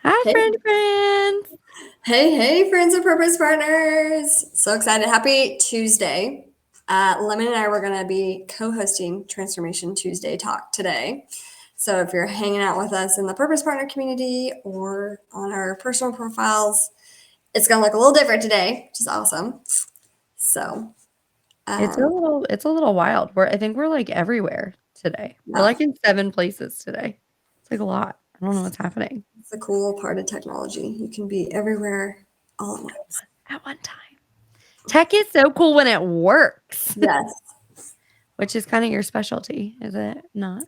Hi, Hey, friends. hey, friends of Purpose Partners. So excited. Happy Tuesday. Lemon and I were going to be co hosting Transformation Tuesday Talk today. So if you're hanging out with us in the Purpose Partner community or on our personal profiles, it's going to look a little different today, which is awesome. So, um, It's a little wild. I think we're like everywhere today. We're yeah, like in 7 places today. It's like a lot. I don't know what's happening it's the cool part of technology. You can be everywhere all at once. at one time. Tech is so cool when it works, Yes, which is kind of your specialty, is it not?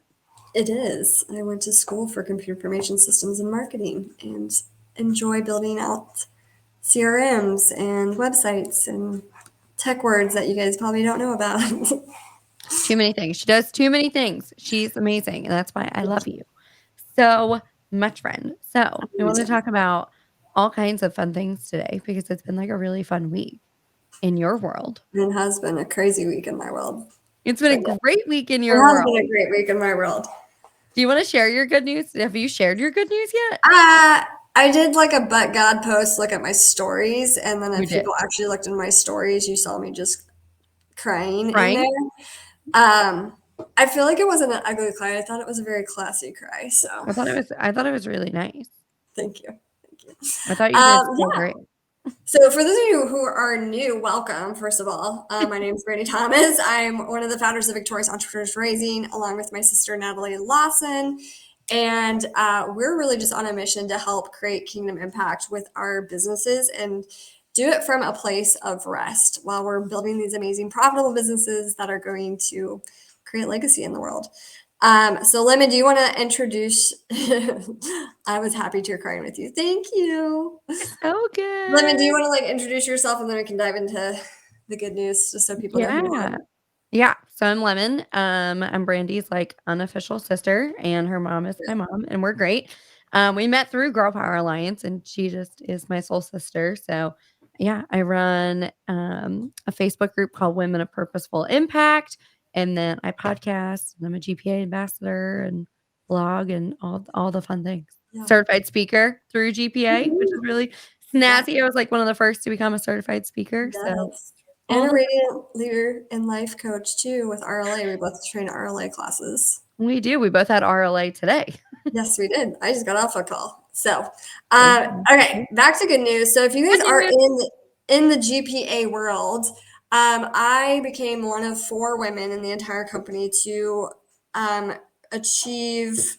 it is. I went to school for computer information systems and marketing and enjoy building out CRMs and websites and tech words that you guys probably don't know about. Too many things. She does too many things. She's amazing, and that's why I love you so much, friend. So, we want to talk about all kinds of fun things today because it's been like a really fun week in your world. It has been a crazy week in my world. It's been But a yeah, great week in it your has been world. a great week in my world. Do you wanna share your good news? Have you shared your good news yet? I did like a but God post, look at my stories, and then You if did. people actually looked in my stories, you saw me just crying in there. Crying? Um, I feel like it wasn't an ugly cry. I thought it was a very classy cry. So I thought it was really nice. thank you. Thank you. I thought you did so Yeah. great. So, for those of you who are new, welcome, first of all. My name is Brandie Thomas. I'm one of the founders of Victorious Entrepreneurs Raising, along with my sister, Natalie Lawson. And we're really just on a mission to help create kingdom impact with our businesses and do it from a place of rest while we're building these amazing, profitable businesses that are going to create legacy in the world. So Lemon, do you want to introduce? I was happy to crying with you. Thank you. So Lemon, do you good. want to like introduce yourself and then we can dive into the good news just so people know who you are? Yeah. Yeah. So I'm Lemon. I'm Brandy's, like, unofficial sister, and her mom is my mom, and we're great. We met through Girl Power Alliance, and she just is my soul sister. So, yeah, I run, a Facebook group called Women of Purposeful Impact, and then I podcast, and I'm a GPA ambassador and blog and all the fun things. Yeah. Certified speaker through GPA, which is Woo-hoo. really Yeah. snazzy. I was, like, one of the first to become a certified speaker, so Yes. And all a the radiant leader and life coach too with RLA. We both train RLA classes. We do. We both had RLA today. Yes, we did. I just got off a call. So, Thank okay, you. back to good news. So, if you Good guys are news. in the GPA world, I became one of 4 women in the entire company to um, achieve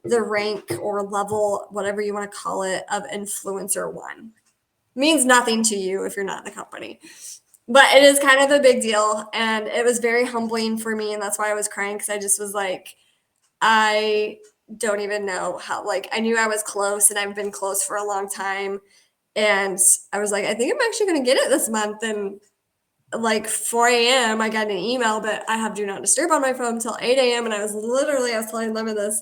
the rank or level, whatever you want to call it, of influencer one. Means nothing to you if you're not in the company, but it is kind of a big deal, and it was very humbling for me, and that's why I was crying because I just was like, I don't even know how, like, I knew I was close and I've been close for a long time. And I was like, I think I'm actually going to get it this month. And like 4 a.m., I got an email, but I have do not disturb on my phone until 8 a.m. And I was telling them this.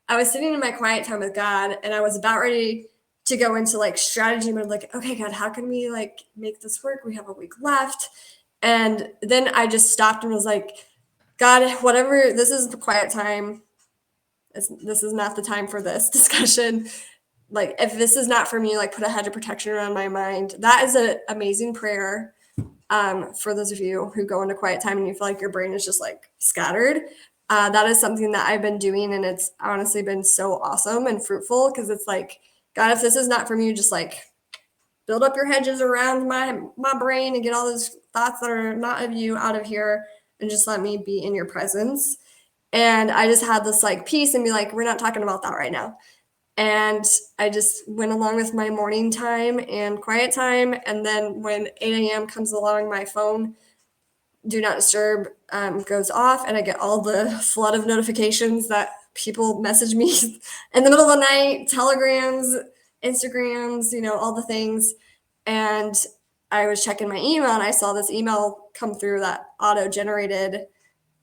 I was sitting in my quiet time with God and I was about ready to go into like strategy mode, like, okay, God, how can we like make this work? We have a week left. And then I just stopped and was like, God, whatever, this is the quiet time. This is not the time for this discussion. Like, if this is not for me, like, put a hedge of protection around my mind. That is an amazing prayer. For those of you who go into quiet time and you feel like your brain is just like scattered, that is something that I've been doing, and it's honestly been so awesome and fruitful because it's like, God, if this is not from you, just like build up your hedges around my brain and get all those thoughts that are not of you out of here, and just let me be in your presence. And I just had this like peace and be like, we're not talking about that right now. And I just went along with my morning time and quiet time. And then when 8 a.m. comes along, my phone, do not disturb, goes off. And I get all the flood of notifications that people message me in the middle of the night, telegrams, Instagrams, all the things. And I was checking my email and I saw this email come through that auto generated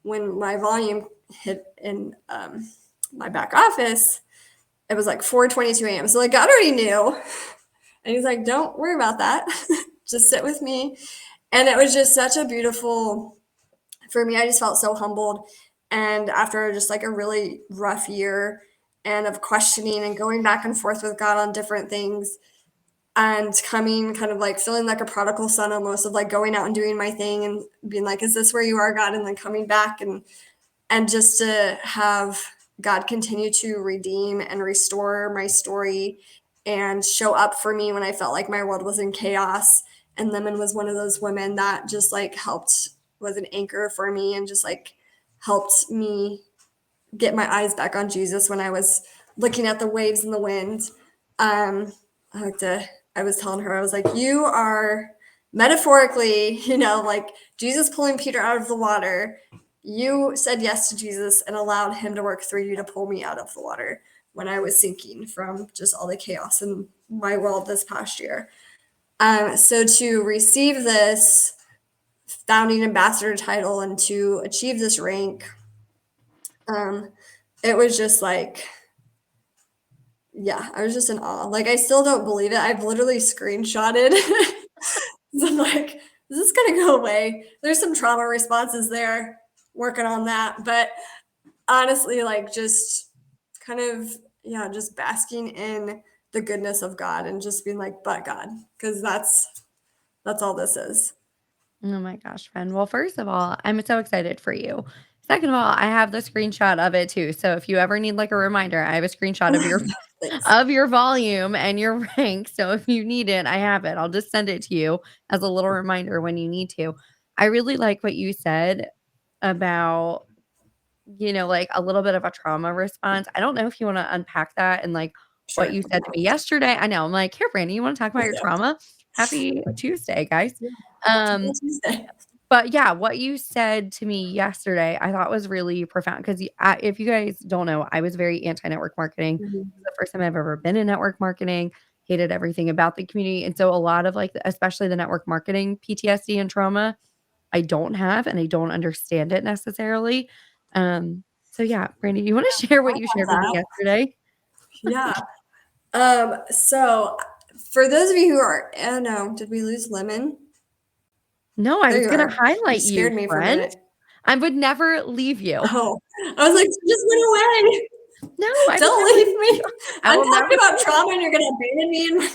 when my volume hit in my back office. It was like 4:22 a.m. So like God already knew, and He's like, "Don't worry about that. Just sit with me." And it was just such a beautiful. For me, I just felt so humbled, and after just like a really rough year, and of questioning and going back and forth with God on different things, and coming kind of like feeling like a prodigal son almost, of like going out and doing my thing and being like, is this where you are, God? And then coming back and just to have God continue to redeem and restore my story and show up for me when I felt like my world was in chaos. And Lemon was one of those women that just like helped, was an anchor for me, and just like helped me get my eyes back on Jesus when I was looking at the waves and the wind. Um, I was telling her, I was like, you are metaphorically, like Jesus pulling Peter out of the water. You said yes to Jesus and allowed him to work through you to pull me out of the water when I was sinking from just all the chaos in my world this past year. So to receive this founding ambassador title and to achieve this rank, it was just like, yeah, I was just in awe. Like, I still don't believe it. I've literally screenshotted. I'm like, is this gonna go away? There's some trauma responses there, working on that. But honestly, like, just kind of, yeah, just basking in the goodness of God and just being like, but God, because that's all this is. Oh my gosh, friend. Well, first of all, I'm so excited for you. Second of all, I have the screenshot of it too. So if you ever need like a reminder, I have a screenshot of your Thanks. of your volume and your rank. So if you need it, I have it. I'll just send it to you as a little reminder when you need to. I really like what you said about, like a little bit of a trauma response. I don't know if you want to unpack that and like what Sure. you said to me yesterday. I know. I'm like, here, Brandie, you want to talk about your Yeah. trauma? Happy Tuesday, guys. Yeah. Happy Um, Tuesday. but yeah, what you said to me yesterday, I thought was really profound because if you guys don't know, I was very anti-network marketing. Mhm. It's the first time I've ever been in network marketing, hated everything about the community. And so a lot of like, especially the network marketing PTSD and trauma, I don't have and I don't understand it necessarily. So yeah, Brandy, you want to share what you shared with me That. yesterday? Yeah. So for those of you who are, oh no, did we lose Lemon? No, I There was you gonna are. You highlight you, scared me for a friend. minute. I would never leave you. Oh, I was like, "You just went away. No, I would Don't never leave leave me. you. I I'm will talking never. about trauma and you're gonna abandon me."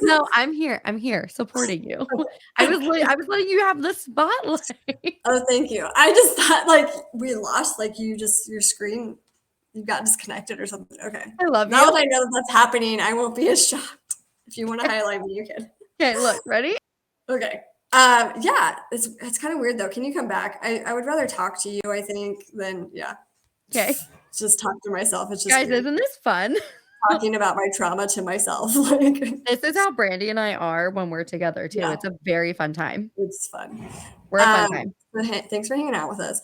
No, I'm here. I'm here supporting you. Okay. I was letting you have the spotlight. Oh, thank you. I just thought like we lost, like you just your screen, you got disconnected or something. Okay. I love Now that you. I know that that's happening, I won't be as shocked. If you want to highlight me, you can. Okay, look, ready? Okay. Yeah, it's kind of weird though. Can you come back? I would rather talk to you, I think, than yeah, Okay. just talk to myself. It's just Guys, weird isn't this fun? talking about my trauma to myself. Like, This is how Brandy and I are when we're together too. yeah, It's a very fun time. it's fun. We're a fun time. Thanks for hanging out with us.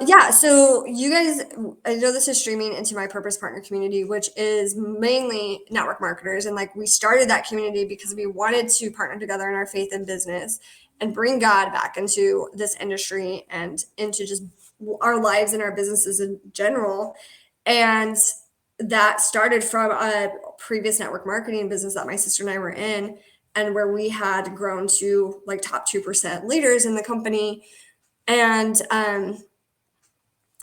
Yeah, so you guys, I know this is streaming into my purpose partner community, which is mainly network marketers. And like we started that community because we wanted to partner together in our faith and business and bring God back into this industry and into just our lives and our businesses in general. And that started from a previous network marketing business that my sister and I were in, and where we had grown to like top 2% leaders in the company. And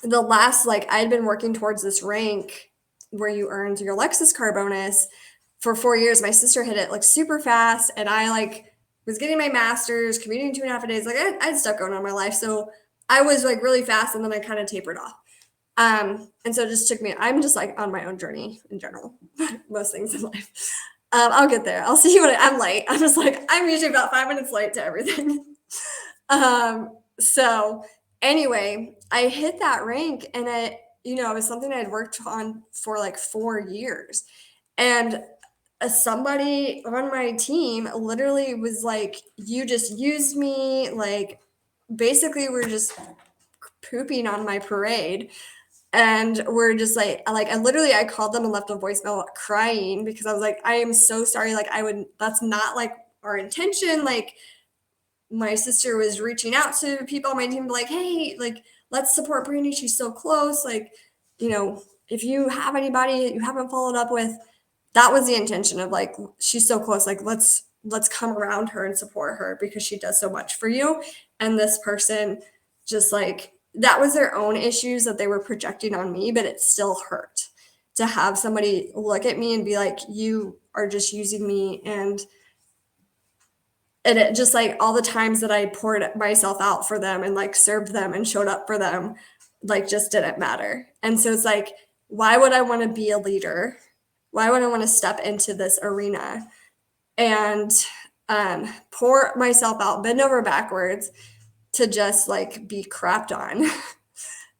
the last, like, I'd been working towards this rank where you earned your Lexus car bonus for 4 years. My sister hit it like super fast, and I like was getting my master's, commuting 2.5 days. Like I had stuff going on in my life, so I was like really fast, and then I kind of tapered off. And so it just took me. I'm just like on my own journey in general, most things in life. I'll get there. I'll see you when I'm late. I'm just like I'm usually about 5 minutes late to everything. So anyway, I hit that rank, and it was something I'd worked on for like 4 years. And somebody on my team literally was like, you just used me. Like, basically, we're just pooping on my parade. And we're just like I called them and left a voicemail crying because I was like, I am so sorry. Like, that's not like our intention. Like, my sister was reaching out to people on my team, like, hey, like, let's support Brandie. She's so close. Like, if you have anybody you haven't followed up with, that was the intention of like, she's so close. Like, let's come around her and support her because she does so much for you. And this person just like that was their own issues that they were projecting on me, but it still hurt to have somebody look at me and be like, you are just using me. And it just like all the times that I poured myself out for them and like served them and showed up for them, like just didn't matter. And so it's like, why would I want to be a leader? Why would I want to step into this arena and pour myself out, bend over backwards to just like be crapped on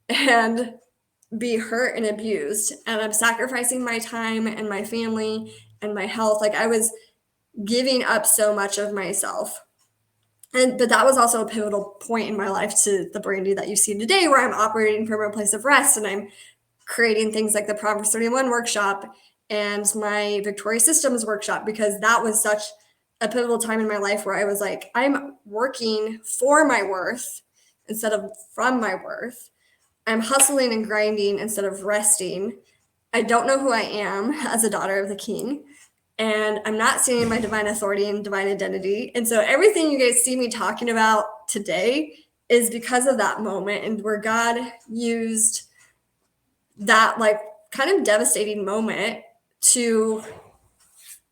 and be hurt and abused? And I'm sacrificing my time and my family and my health. Like I was giving up so much of myself. But that was also a pivotal point in my life to the Brandie that you see today, where I'm operating from a place of rest and I'm creating things like the Proverbs 31 workshop and my Victoria Systems workshop, because that was such a pivotal time in my life where I was like, I'm working for my worth instead of from my worth. I'm hustling and grinding instead of resting. I don't know who I am as a daughter of the King, and I'm not seeing my divine authority and divine identity. And so everything you guys see me talking about today is because of that moment and where God used that like kind of devastating moment to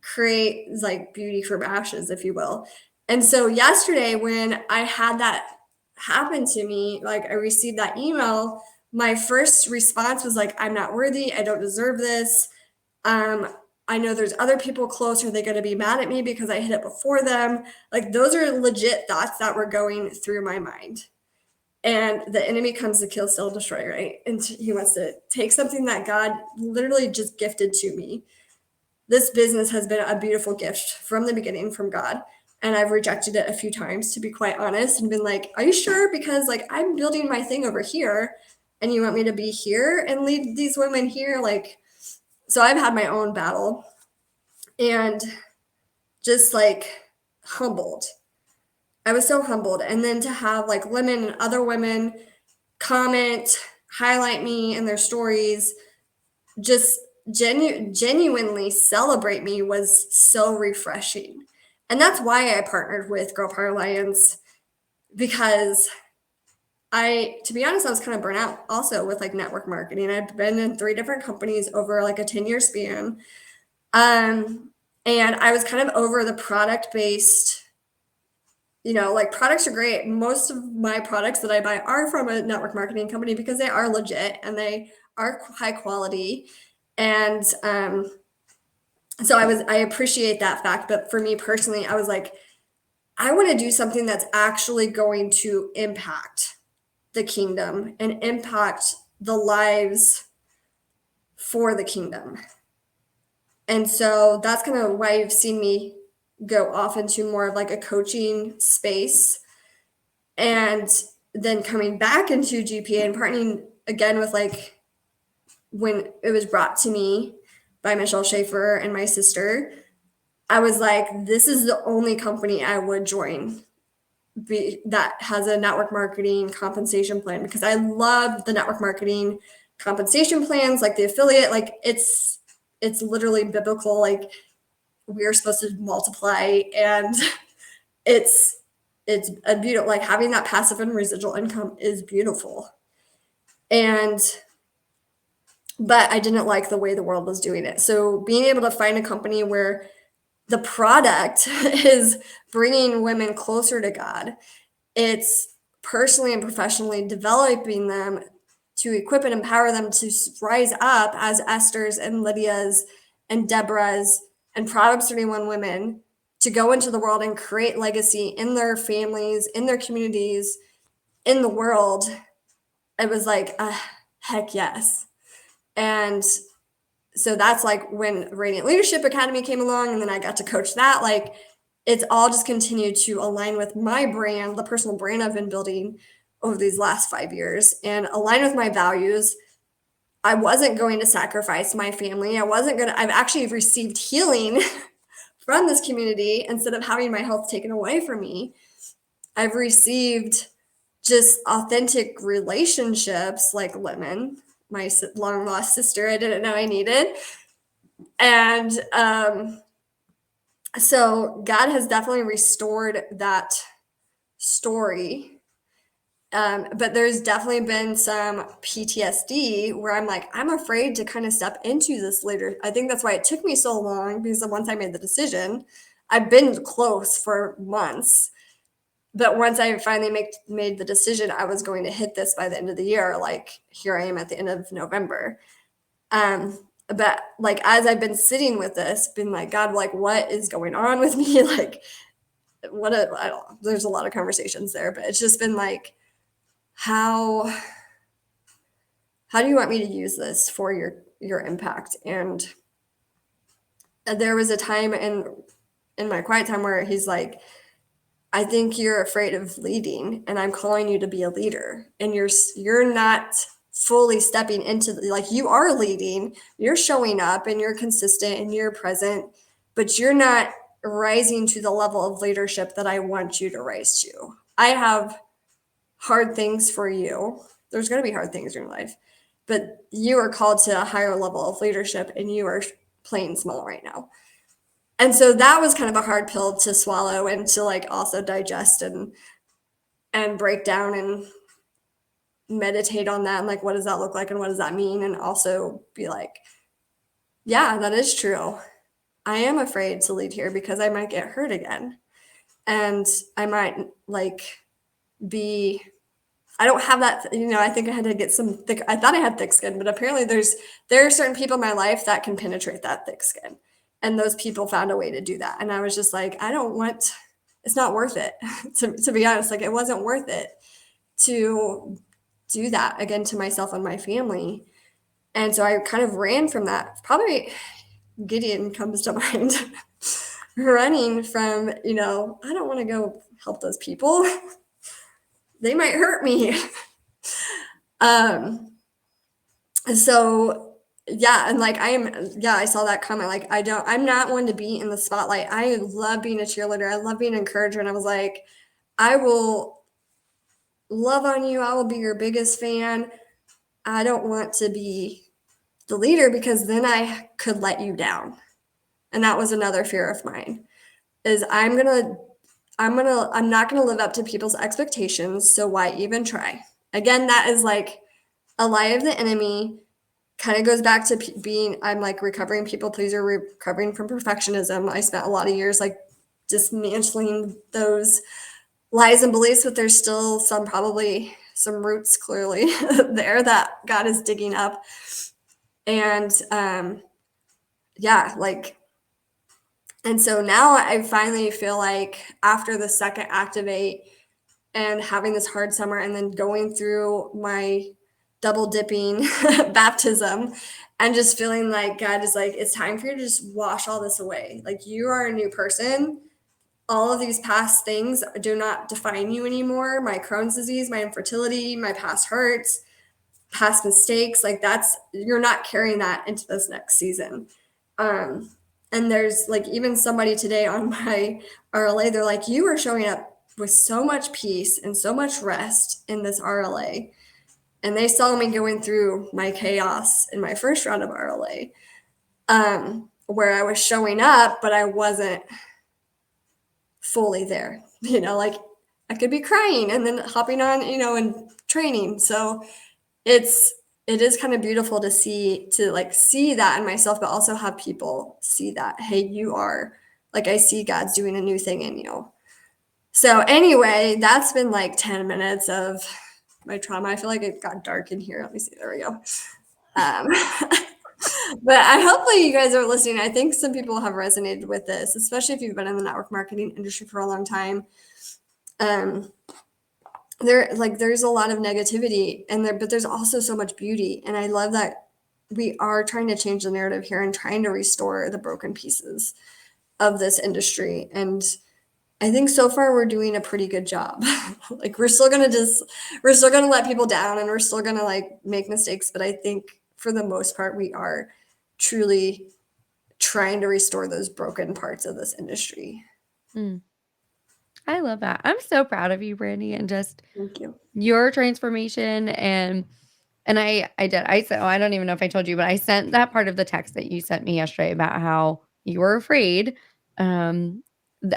create like beauty from ashes, if you will. And so yesterday when I had that happen to me, like I received that email, my first response was like, I'm not worthy. I don't deserve this. Um, I know there's other people close. Are they going to be mad at me because I hit it before them? Like those are legit thoughts that were going through my mind. And the enemy comes to kill, steal, destroy, right? And he wants to take something that God literally just gifted to me. This business has been a beautiful gift from the beginning from God. And I've rejected it a few times, to be quite honest, and been like, are you sure? Because like I'm building my thing over here and you want me to be here and lead these women here? Like, so I've had my own battle and just like humbled. I was so humbled. And then to have like women and other women comment, highlight me in their stories, just genuinely celebrate me was so refreshing. And that's why I partnered with Girl Power Alliance, because to be honest, I was kind of burnt out also with like network marketing. I've been in 3 different companies over like a 10-year span. And I was kind of over the product based, like products are great. Most of my products that I buy are from a network marketing company because they are legit and they are high quality. And so I appreciate that fact. But for me personally, I was like, I want to do something that's actually going to impact the kingdom and impact the lives for the kingdom. And so that's kind of why you've seen me go off into more of like a coaching space, and then coming back into GPA and partnering again with like when it was brought to me by Michelle Schaefer and my sister, I was like, this is the only company I would join that has a network marketing compensation plan, because I love the network marketing compensation plans, like the affiliate, like it's literally biblical. Like we are supposed to multiply, and it's a beautiful, like having that passive and residual income is beautiful. But I didn't like the way the world was doing it. So being able to find a company where the product is bringing women closer to God, it's personally and professionally developing them to equip and empower them to rise up as Esther's and Lydia's and Deborah's and Proverbs 31 women, to go into the world and create legacy in their families, in their communities, in the world. It was like, heck yes. And so that's like when Radiant Leadership Academy came along, and then I got to coach that. Like it's all just continued to align with my brand, the personal brand I've been building over these last 5 years, and align with my values. I wasn't going to sacrifice my family. I've actually received healing from this community instead of having my health taken away from me. I've received just authentic relationships like Lemon, my long lost sister I didn't know I needed. And so God has definitely restored that story. But there's definitely been some PTSD where I'm like, I'm afraid to kind of step into this later. I think that's why it took me so long because once I made the decision, I've been close for months. But once I finally made the decision, I was going to hit this by the end of the year. Like here I am at the end of November. But like as I've been sitting with this, been like, God, like what is going on with me? Like I don't know. There's a lot of conversations there, but it's just been like, how how do you want me to use this for your impact? And there was a time in my quiet time where he's like, I think you're afraid of leading, and I'm calling you to be a leader, and you're not fully stepping into like you are leading, you're showing up and you're consistent and you're present, but you're not rising to the level of leadership that I want you to rise to. I have hard things for you. There's going to be hard things in your life, but you are called to a higher level of leadership and you are playing small right now. And so that was kind of a hard pill to swallow and to like also digest and break down and meditate on that and like what does that look like and what does that mean, and also be like, yeah, that is true. I am afraid to lead here because I might get hurt again, and I might like be I don't have that, I think I had to get some thick, I thought I had thick skin, but apparently there are certain people in my life that can penetrate that thick skin. And those people found a way to do that. And I was just like, I don't want, it's not worth it. To be honest, like it wasn't worth it to do that again to myself and my family. And so I kind of ran from that. Probably Gideon comes to mind. Running from, I don't want to go help those people. They might hurt me. um so yeah, and like I saw that comment. Like I'm not one to be in the spotlight. I love being a cheerleader, I love being an encourager, and I was like, I will love on you, I will be your biggest fan. I don't want to be the leader because then I could let you down. And that was another fear of mine, is I'm not gonna live up to people's expectations, so why even try? Again, that is like a lie of the enemy. Kind of goes back to being, I'm like recovering people pleaser, recovering from perfectionism. I spent a lot of years like dismantling those lies and beliefs, but there's still probably some roots clearly there that God is digging up. And yeah, like, and so now I finally feel like after the second activate and having this hard summer and then going through my double dipping baptism and just feeling like God is like, it's time for you to just wash all this away. Like you are a new person. All of these past things do not define you anymore. My Crohn's disease, my infertility, my past hurts, past mistakes, like you're not carrying that into this next season. And there's like even somebody today on my RLA, they're like, you are showing up with so much peace and so much rest in this RLA. And they saw me going through my chaos in my first round of RLA, where I was showing up, but I wasn't fully there. Like I could be crying and then hopping on, and training. So it is kind of beautiful to see that in myself, but also have people see that, hey, you are like, I see God's doing a new thing in you. So anyway, that's been like 10 minutes of my trauma. I feel like it got dark in here. Let me see. There we go. But hopefully you guys are listening. I think some people have resonated with this, especially if you've been in the network marketing industry for a long time. There's a lot of negativity but there's also so much beauty. And I love that we are trying to change the narrative here and trying to restore the broken pieces of this industry. And I think so far we're doing a pretty good job. Like we're still gonna let people down and we're still gonna like make mistakes. But I think for the most part, we are truly trying to restore those broken parts of this industry. I love that. I'm so proud of you, Brandie, and just Thank you. your transformation. And I don't even know if I told you, but I sent that part of the text that you sent me yesterday about how you were afraid,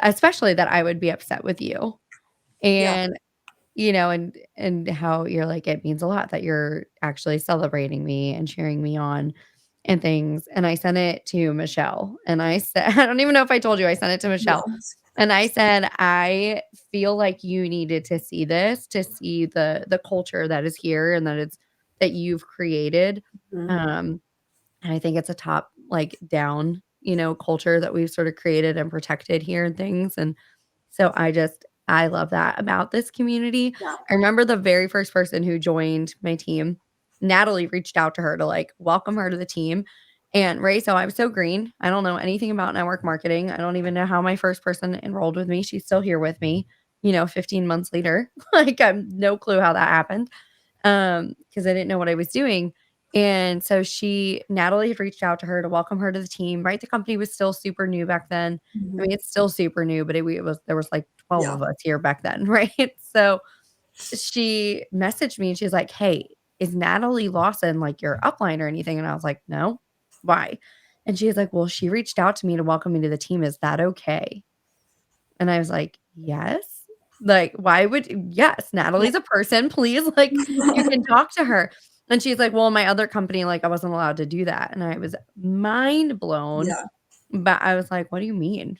especially that I would be upset with you. Yeah. And and how you're like, "It means a lot that you're actually celebrating me and cheering me on and things," and I sent it to Michelle, and I said I don't even know if I told you, I sent it to Michelle, Yeah. and I said, "I feel like you needed to see this, to see the culture that is here and that you've created." Mhm. Um, and I think it's a top, like, down, culture that we've sort of created and protected here and things, and so I love that about this community. Yeah. I remember the very first person who joined my team, Natalie reached out to her to, like, welcome her to the team, and Ray so I was so green. I don't know anything about network marketing. I don't even know how my first person enrolled with me. She's still here with me, 15 months later. Like, I've no clue how that happened, because I didn't know what I was doing, and so Natalie had reached out to her to welcome her to the team, right? The company was still super new back then. I mean, Mhm. it's still super new, but it was there was, like, 12 Yeah. of us here back then, right? So, she messaged me and she's like, "Hey, is Natalie Lawson, like, your upline or anything?" And I was like, "No. Why?" And she's like, "Well, she reached out to me to welcome me to the team. Is that okay?" And I was like, "Yes." Like, why would yes, Yeah. Natalie's a person, please, like, you can talk to her. And she's like, "Well, my other company, like, I wasn't allowed to do that." And I was mind blown, Yeah. but I was like, "What do you mean?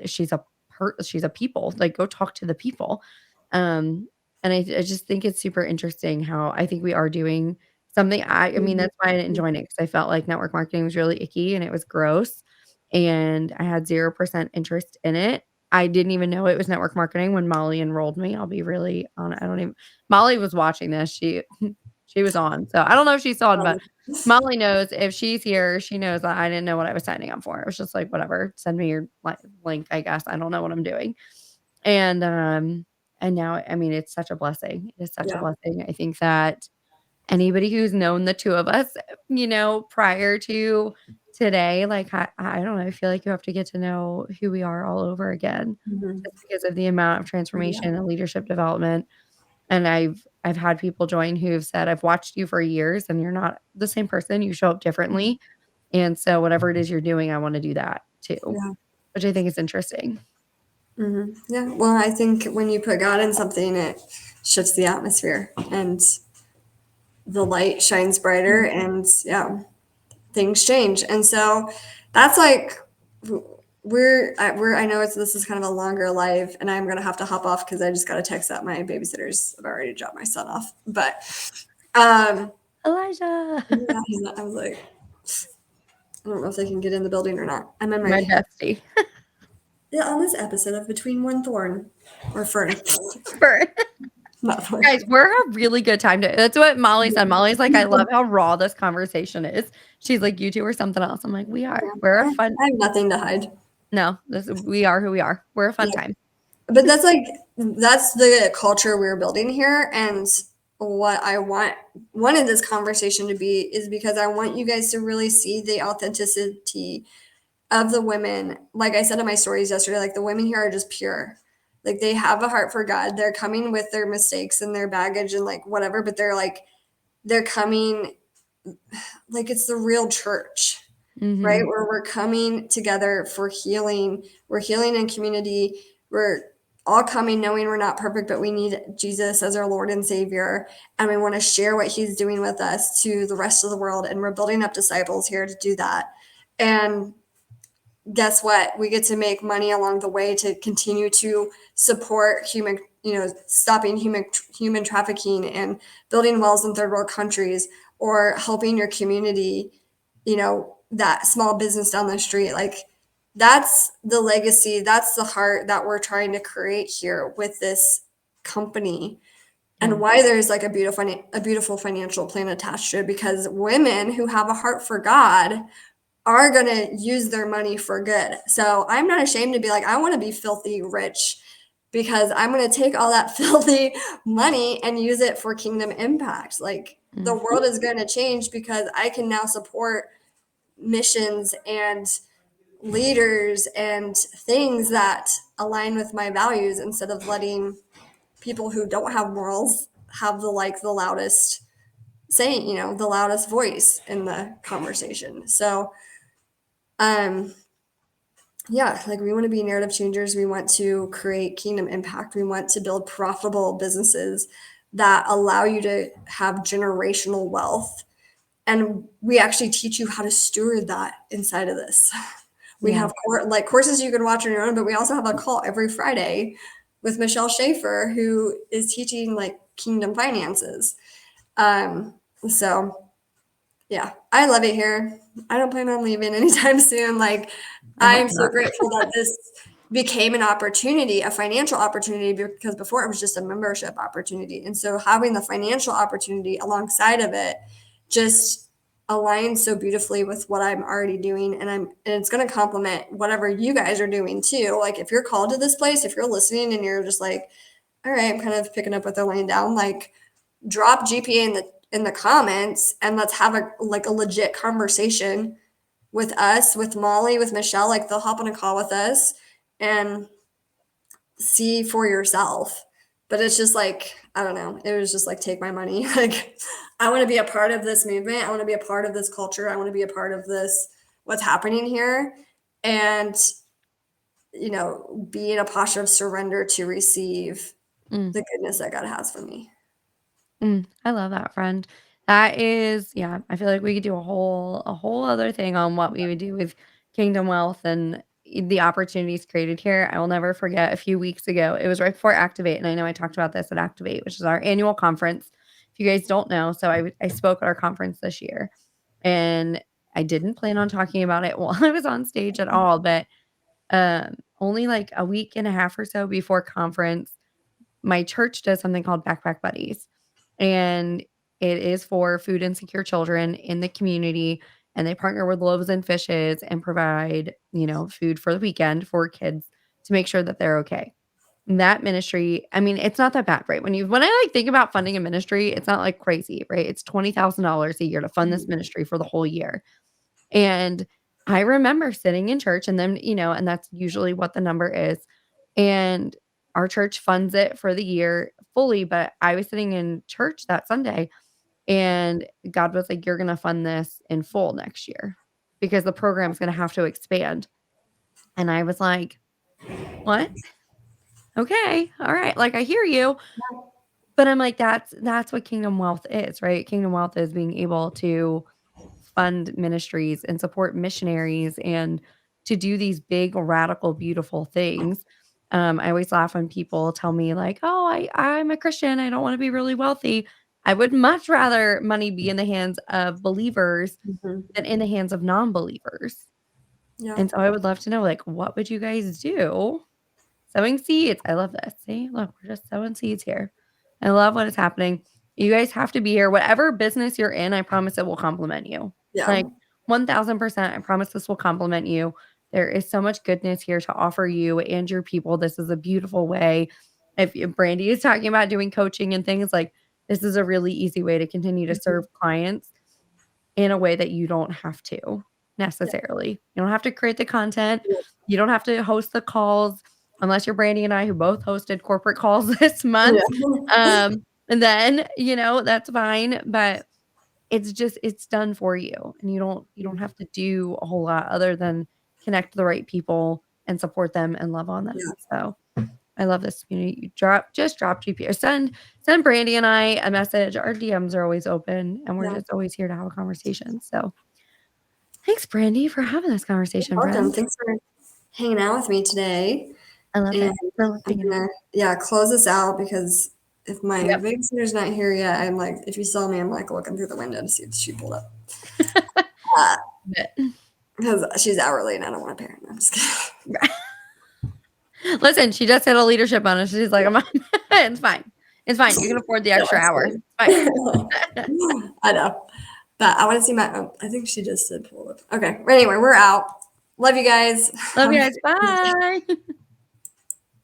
She's a people, like, go talk to the people." Um, and I just think it's super interesting how I think we are doing something I mean, Mhm. that's why I didn't join it because I felt like network marketing was really icky and it was gross, and I had 0% interest in it. I didn't even know it was network marketing when Molly enrolled me, I'll be really hon I don't even Molly was watching this, she she was on, so I don't know if she saw it, but Probably. Molly knows if she's here, she knows that I didn't know what I was signing up for. It was just like, "Whatever, send me your link, I guess, I don't know what I'm doing." And, now, I mean, it's such a blessing. It is such a Yeah. blessing. I think that anybody who's known the 2 of us, prior to today, like, I don't know, I feel like you have to get to know who we are all over again Mhm. just because of the amount of Yeah. transformation and leadership development, and I've had people join who've said, "I've watched you for years, and you're not the same person, you show up Mhm. differently, and so whatever it is you're doing, I wanna do that too," Yeah. which I think is interesting. Mhm. Yeah. Well, I think when you put God in something, it shifts the atmosphere and the light shines brighter, Mm. and yeah, things change. And so that's like I know this is kind of a longer live, and I'm gonna have to hop off because I just got a text that my babysitters have already dropped my son off. But um, Elijah. yeah, I was like, I don't know if they can get in the building or not. I'm in My my bestie. yeah, on this episode of Between One Thorn or Fern, For not thorn. guys, we're a really good time to that's what Molly said. Molly's like, "I love how raw this conversation is." She's like, "You 2 are something else." I'm like, "We are. Yeah, We're a I fun" I have nothing to hide. No, we are who we are. We're a fun Yeah. time. But that's the culture we're building here, and what I wanted this conversation to be is because I want you guys to really see the authenticity of the women. Like I said in my stories yesterday, like the women here are just pure. Like they have a heart for God. They're coming with their mistakes and their baggage and like whatever, but they're coming like it's the real church, right? Mhm. Where we're coming together for healing. We're healing in community. We're all coming knowing we're not perfect, but we need Jesus as our Lord and Savior. And we want to share what He's doing with us to the rest of the world. And we're building up disciples here to do that. And guess what? We get to make money along the way to continue to support stopping human trafficking and building wells in third world countries, or helping your community, that small business down the street. Like that's the legacy, that's the heart that we're trying to create here with this company, and Yeah. why there's like a beautiful financial plan attached to it, because women who have a heart for God are going to use their money for good. So I'm not ashamed to be like, I want to be filthy rich, because I'm going to take all that filthy money and use it for kingdom impact. Like the Mhm. world is going to change because I can now support missions and leaders and things that align with my values, instead of letting people who don't have morals have the loudest saying, the loudest voice in the conversation. So um yeah, like we want to be narrative changers. We want to create kingdom impact. We want to build profitable businesses that allow you to have generational wealth. And we actually teach you how to steward that inside of this. We Yeah. have like courses you can watch on your own, but we also have a call every Friday with Michelle Schaefer, who is teaching like kingdom finances. Um, so yeah, I love it here. I don't plan on leaving anytime soon. Like, I hope I'm so not. grateful that this became an opportunity, a financial opportunity, because before it was just a membership opportunity. And so having the financial opportunity alongside of it just aligns so beautifully with what I'm already doing. And it's going to complement whatever you guys are doing too. Like, if you're called to this place, if you're listening and you're just like, all right, I'm kind of picking up what they're laying down, like, drop GPA in the comments and let's have a like a legit conversation with us, with Molly, with Michelle. Like, they'll hop on a call with us and see for yourself. But it's just like, I don't know, it was just like, take my money. Like, I want to be a part of this movement. I want to be a part of this culture. I want to be a part of this, what's happening here. And be in a posture of surrender to receive Mm. the goodness that God has for me. I love that, friend. That is yeah, I feel like we could do a whole other thing on what we would do with Kingdom Wealth and the opportunities created here. I will never forget a few weeks ago. It was right before Activate, and I know I talked about this at Activate, which is our annual conference. If you guys don't know, so I spoke at our conference this year, and I didn't plan on talking about it while I was on stage at all, but only like a week and a half or so before conference, my church does something called Backpack Buddies, and it is for food insecure children in the community, and they partner with Loaves and Fishes and provide, food for the weekend for kids to make sure that they're okay. That ministry, I mean, it's not that bad, right? When I, like, think about funding a ministry, it's not, like, crazy, right? It's $20,000 a year to fund this ministry for the whole year. And I remember sitting in church and then, and that's usually what the number is. And our church funds it for the year fully, but I was sitting in church that Sunday and God was like, "You're going to fund this in full next year because the program's going to have to expand." And I was like, "What? Okay. All right. Like, I hear you." But I'm like, that's what Kingdom Wealth is, right? Kingdom Wealth is being able to fund ministries and support missionaries and to do these big, radical, beautiful things. I always laugh when people tell me like, "Oh, I'm a Christian. I don't want to be really wealthy." I would much rather money be in the hands of believers Mhm. than in the hands of non-believers. Yeah. And so I would love to know, like, what would you guys do? Sowing seeds. I love this. See, look, we're just sowing seeds here. I love what is happening. You guys have to be here. Whatever business you're in, I promise it will complement you. Yeah. Like 1000%. I promise this will complement you. There is so much goodness here to offer you and your people. This is a beautiful way. If Brandie is talking about doing coaching and things like this is a really easy way to continue to serve Mhm. clients in a way that you don't have to Yeah. necessarily. You don't have to create the content. Yeah. You don't have to host the calls unless you're Brandie and I who both hosted corporate calls this month. Yeah. And then, that's fine, but it's done for you and you don't have to do a whole lot other than connect the right people and support them and love on them. Yeah. So I love this community. Just drop GPS. Send Brandie and I a message. Our DMs are always open and we're Yeah. just always here to have a conversation. So thanks, Brandie, for having this You're conversation, welcome. friend. Thanks for hanging out with me today. I love And it. For lifting I'm it up. gonna, yeah, close this out because if my Yep. babysitter's not here yet, I'm like, if you saw me, I'm like looking through the window to see if she pulled up. Bet. Because she's hourly and I don't want to parent. I'm just kidding. Listen, she just hit a leadership bonus. She's like, I'm it's fine. It's fine. You can afford the No, extra it's hours. fine. It's fine. I know. But I want to see my, I think she just said pull up. Okay. Anyway, we're out. Love you guys. Love Have you a guys. good Bye.